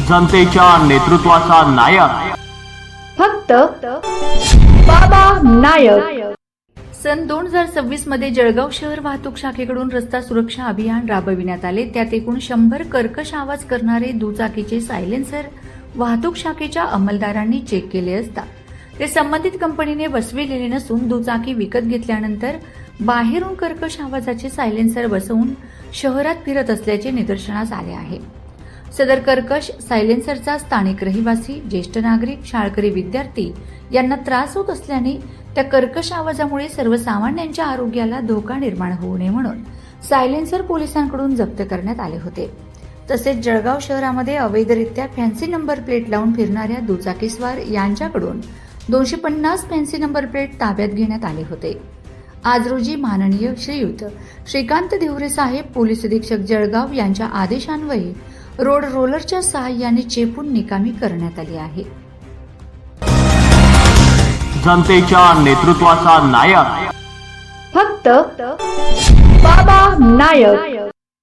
जनतेच्या नेतृत्वाचा नायक फक्त बाबा नायक। सन 2026 मध्ये जळगाव शहर वाहतूक शाखेकडून रस्ता सुरक्षा अभियान राबविण्यात आले। त्यात एकूण 100 कर्कश आवाज करणारे दुचाकीचे सायलेन्सर वाहतूक शाखेच्या अंमलदारांनी चेक केले असता ते संबंधित कंपनीने बसविलेले नसून दुचाकी विकत घेतल्यानंतर बाहेरून कर्कश आवाजाचे सायलेन्सर बसवून शहरात फिरत असल्याचे निदर्शनास आले आहे। सदर कर्कश सायलेन्सरचा स्थानिक रहिवासी, ज्येष्ठ नागरिक, शाळकरी विद्यार्थी यांना त्रास होत असल्याने त्या कर्कश आवाजामुळे सर्वसामान्यांच्या आरोग्याला धोका निर्माण होऊ नये म्हणून सायलेन्सर पोलिसांकडून जप्त करण्यात आले होते। तसेच जळगाव शहरामध्ये अवैधरित्या फॅन्सी नंबर प्लेट लावून फिरणाऱ्या दुचाकीस्वार यांच्याकडून 250 फॅन्सी नंबर प्लेट ताब्यात घेण्यात आले होते। आज रोजी माननीय श्रीयुत श्रीकांत देवरे साहेब, पोलीस अधीक्षक जळगाव यांच्या आदेशान्वये रोड रोलरच्या सहाय्याने चेपून निकामी करण्यात आली आहे। जनतेच्या नेतृत्वाचा नायक फक्त बाबा नायक।